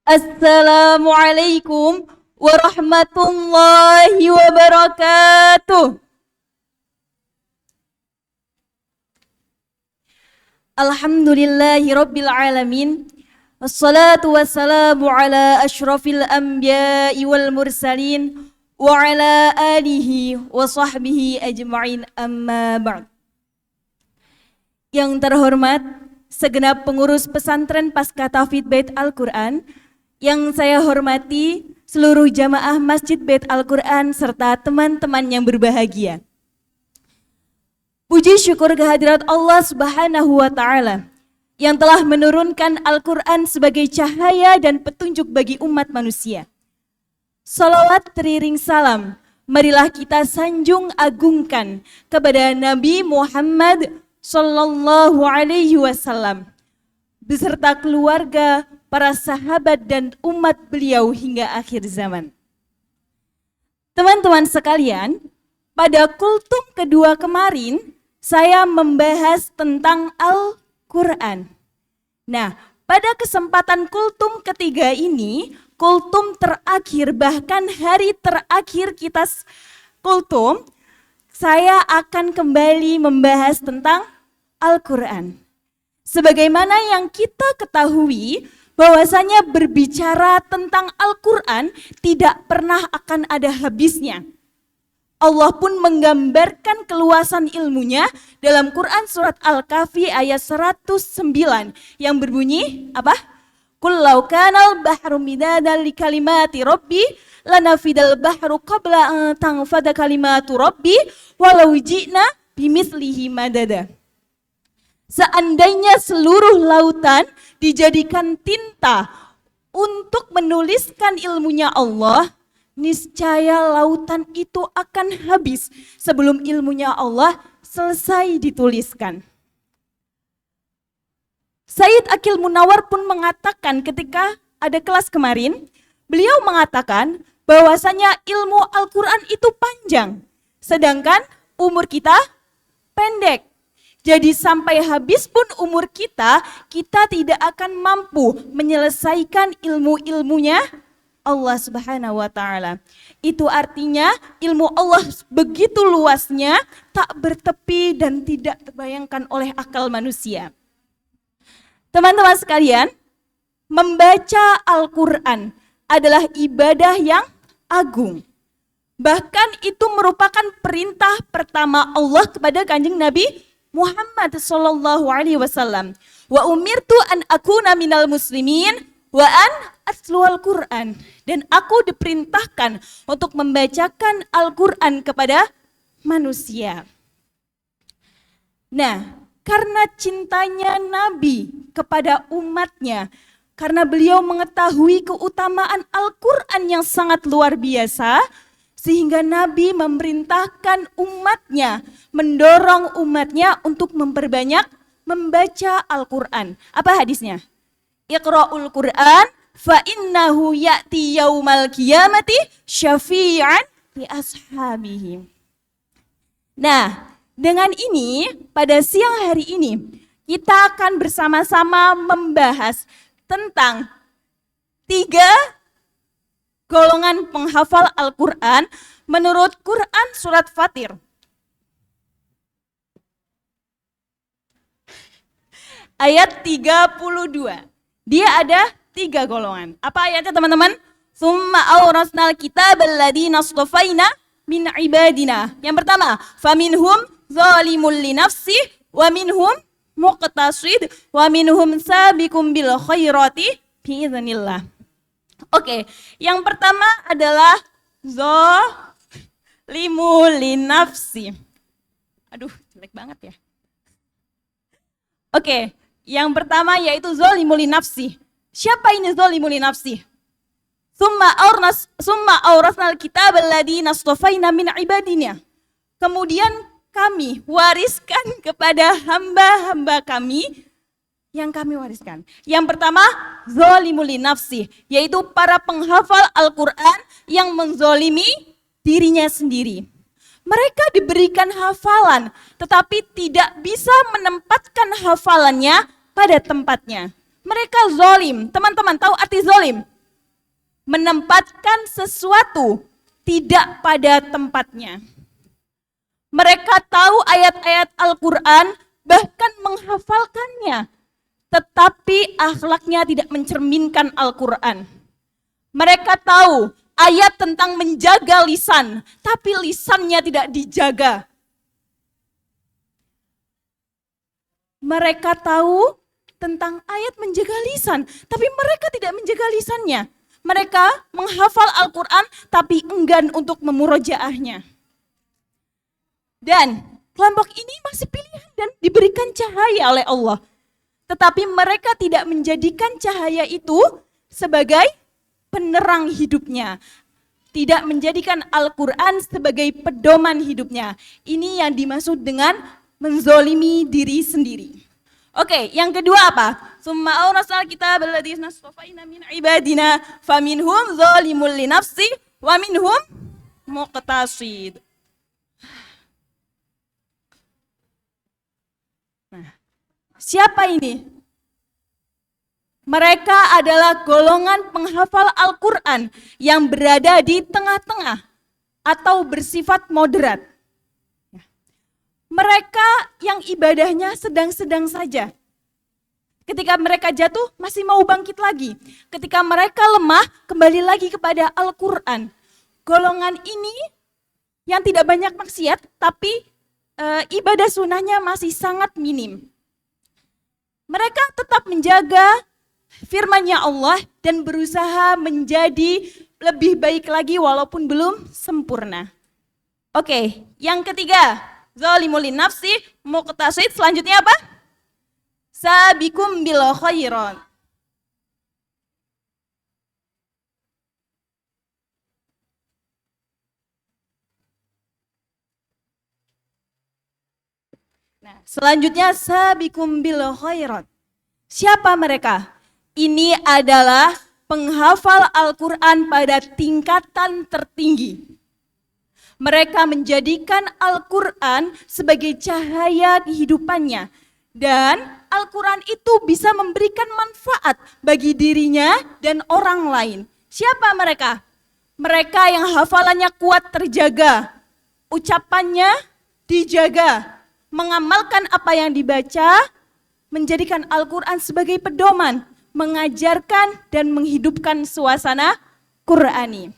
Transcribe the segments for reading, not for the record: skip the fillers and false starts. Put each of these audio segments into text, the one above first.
Assalamualaikum warahmatullahi wabarakatuh. Alhamdulillahi rabbil alamin. Wassalatu wassalamu ala ashrafil anbiya'i wal mursalin wa ala alihi wa sahbihi ajma'in, amma ba'd. Yang terhormat segenap pengurus pesantren Pasca Tahfidz Bait Al-Quran, yang saya hormati seluruh jamaah Masjid Bait Al-Quran serta teman-teman yang berbahagia. Puji syukur kehadirat Allah Subhanahu wa Ta'ala yang telah menurunkan Al-Quran sebagai cahaya dan petunjuk bagi umat manusia. Salawat teriring salam, marilah kita sanjung agungkan kepada Nabi Muhammad Sallallahu Alaihi Wasallam beserta keluarga, para sahabat dan umat beliau hingga akhir zaman. Teman-teman sekalian, pada kultum kedua kemarin saya membahas tentang Al-Quran. Nah, pada kesempatan kultum ketiga ini, kultum terakhir, bahkan hari terakhir kita kultum, saya akan kembali membahas tentang Al-Quran. Sebagaimana yang kita ketahui, bahwasanya berbicara tentang Al-Quran tidak pernah akan ada habisnya. Allah pun menggambarkan keluasan ilmunya dalam Quran surat Al-Kahfi ayat 109 yang berbunyi apa? Qul law kanal bahru midadan li kalimati rabbi lanafidal bahru qabla an tanfada kalimatu rabbi walau ji'na bimithlihi madada. Seandainya seluruh lautan dijadikan tinta untuk menuliskan ilmunya Allah, niscaya lautan itu akan habis sebelum ilmunya Allah selesai dituliskan. Sayyid Aqil Munawar pun mengatakan ketika ada kelas kemarin, beliau mengatakan bahwasanya ilmu Al-Quran itu panjang, sedangkan umur kita pendek. Jadi sampai habis pun umur kita, kita tidak akan mampu menyelesaikan ilmu-ilmunya Allah Subhanahu wa Ta'ala. Itu artinya ilmu Allah begitu luasnya, tak bertepi dan tidak terbayangkan oleh akal manusia. Teman-teman sekalian, membaca Al-Quran adalah ibadah yang agung. Bahkan itu merupakan perintah pertama Allah kepada Kanjeng Nabi Muhammad sallallahu alaihi wasallam. Wa umirtu an akuna minal muslimin wa an atlual Quran. Dan aku diperintahkan untuk membacakan Al-Quran kepada manusia. Nah, karena cintanya Nabi kepada umatnya, karena beliau mengetahui keutamaan Al-Quran yang sangat luar biasa, sehingga Nabi memerintahkan umatnya, mendorong umatnya untuk memperbanyak membaca Al-Quran. Apa hadisnya? Iqra'ul Quran fa innahu ya'ti yaumal qiyamati syafi'an li ashabihi. Nah, dengan ini pada siang hari ini kita akan bersama-sama membahas tentang 3 golongan penghafal Al-Quran menurut Quran surat Fatir. Ayat 32. Dia ada 3 golongan. Apa ayatnya teman-teman? Summa awrasnal kitabal ladina astafaina min ibadina. Yang pertama, faminhum zalimul li nafsi wa minhum muqtasid wa minhum sabiqum bil khairati biiznillah. Oke, yang pertama adalah zalimul li nafsi. Aduh, jelek banget ya. Oke, yang pertama yaitu zalimul li nafsi. Siapa ini zalimul li nafsi? Summa aurasnal kitabal ladina astafaina min ibadina. Kemudian kami wariskan kepada hamba-hamba kami yang kami wariskan. Yang pertama, zalimul li nafsi, yaitu para penghafal Al-Quran yang menzolimi dirinya sendiri. Mereka diberikan hafalan, tetapi tidak bisa menempatkan hafalannya pada tempatnya. Mereka zolim. Teman-teman tahu arti zolim? menempatkan sesuatu tidak pada tempatnya. Mereka tahu ayat-ayat Al-Quran, bahkan menghafalkannya, tetapi akhlaknya tidak mencerminkan Al-Quran. Mereka tahu ayat tentang menjaga lisan, tapi lisannya tidak dijaga. Mereka tahu tentang ayat menjaga lisan, tapi mereka tidak menjaga lisannya. Mereka menghafal Al-Quran, tapi enggan untuk memurojaahnya. Dan kelompok ini masih pilihan dan diberikan cahaya oleh Allah. Tetapi mereka tidak menjadikan cahaya itu sebagai penerang hidupnya. Tidak menjadikan Al-Quran sebagai pedoman hidupnya. Ini yang dimaksud dengan menzolimi diri sendiri. Oke, yang kedua apa? Summa awrasnal kitab alladziina astafaina min ibadina faminhum zalimun li nafsi wa minhum muqtasid. Nah, siapa ini? Mereka adalah golongan penghafal Al-Quran yang berada di tengah-tengah atau bersifat moderat. Mereka yang ibadahnya sedang-sedang saja. Ketika mereka jatuh, masih mau bangkit lagi. Ketika mereka lemah, kembali lagi kepada Al-Quran. Golongan ini yang tidak banyak maksiat, tapi ibadah sunnahnya masih sangat minim. Mereka tetap menjaga firman-Nya Allah dan berusaha menjadi lebih baik lagi walaupun belum sempurna. Oke, yang ketiga. Zalimul nafsi muqtasid. Selanjutnya apa? Sabikum bil khairat. Nah, selanjutnya sabikum bil khairat. Siapa mereka? Ini adalah penghafal Al-Quran pada tingkatan tertinggi. Mereka menjadikan Al-Quran sebagai cahaya kehidupannya. Dan Al-Quran itu bisa memberikan manfaat bagi dirinya dan orang lain. Siapa mereka? Mereka yang hafalannya kuat terjaga, ucapannya dijaga, mengamalkan apa yang dibaca, menjadikan Al-Quran sebagai pedoman, mengajarkan dan menghidupkan suasana Qur'ani.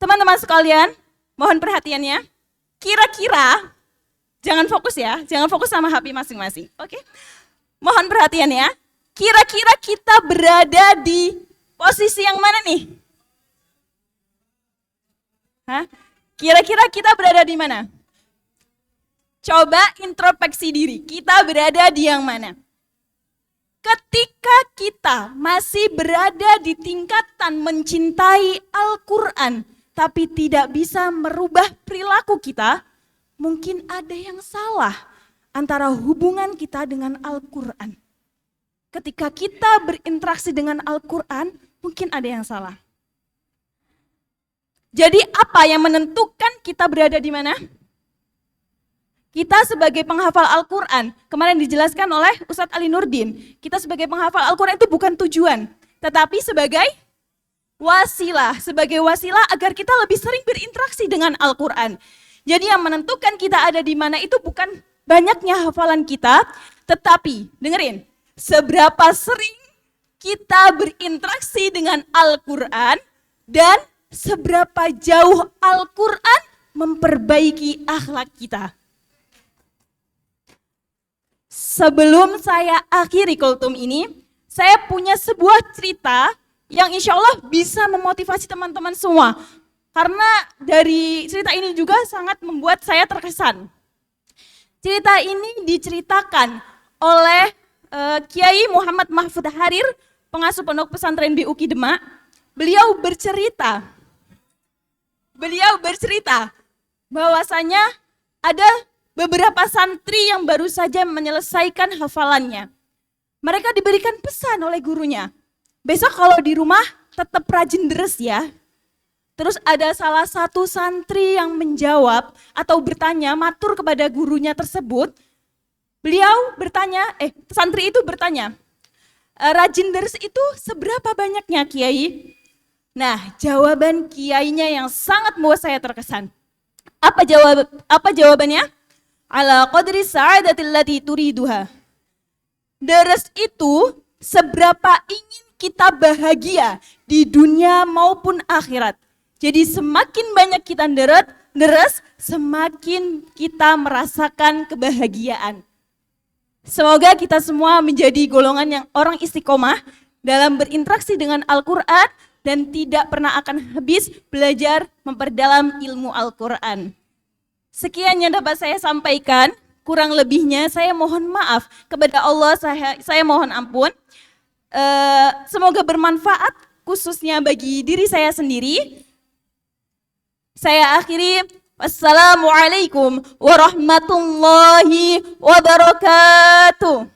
Teman-teman sekalian, mohon perhatiannya, kira-kira, jangan fokus ya, jangan fokus sama HP masing-masing, oke? Mohon perhatiannya, kira-kira kita berada di posisi yang mana nih? Hah? Kira-kira kita berada di mana? Coba introspeksi diri, kita berada di yang mana? Ketika kita masih berada di tingkatan mencintai Al-Quran, tapi tidak bisa merubah perilaku kita, mungkin ada yang salah antara hubungan kita dengan Al-Quran. Ketika kita berinteraksi dengan Al-Quran, mungkin ada yang salah. Jadi apa yang menentukan kita berada di mana? Kita sebagai penghafal Al-Quran, kemarin dijelaskan oleh Ustadz Ali Nurdin, kita sebagai penghafal Al-Quran itu bukan tujuan, tetapi sebagai wasilah agar kita lebih sering berinteraksi dengan Al-Quran. Jadi yang menentukan kita ada di mana itu bukan banyaknya hafalan kita, tetapi dengerin, seberapa sering kita berinteraksi dengan Al-Quran dan seberapa jauh Al-Quran memperbaiki akhlak kita. Sebelum saya akhiri kultum ini, saya punya sebuah cerita yang insya Allah bisa memotivasi teman-teman semua. Karena dari cerita ini juga sangat membuat saya terkesan. Cerita ini diceritakan oleh Kiai Muhammad Mahfud Harir, pengasuh pondok pesantren BUQ Demak. Beliau bercerita bahwasanya ada beberapa santri yang baru saja menyelesaikan hafalannya. Mereka diberikan pesan oleh gurunya. Besok kalau di rumah tetap rajin deres ya. Terus ada salah satu santri yang menjawab atau bertanya, matur kepada gurunya tersebut. Santri itu bertanya, rajin deres itu seberapa banyaknya Kiai? Nah, jawaban kiainya yang sangat membuat saya terkesan. Apa jawabannya? Ala qadri sa'adatil lati turiduha. Deres itu seberapa ingin kita bahagia di dunia maupun akhirat. Jadi semakin banyak kita deres, semakin kita merasakan kebahagiaan. Semoga kita semua menjadi golongan yang orang istiqomah dalam berinteraksi dengan Al-Quran dan tidak pernah akan habis belajar memperdalam ilmu Al-Quran. Sekian yang dapat saya sampaikan, kurang lebihnya saya mohon maaf kepada Allah, saya mohon ampun. Semoga bermanfaat khususnya bagi diri saya sendiri. Saya akhiri, wassalamualaikum warahmatullahi wabarakatuh.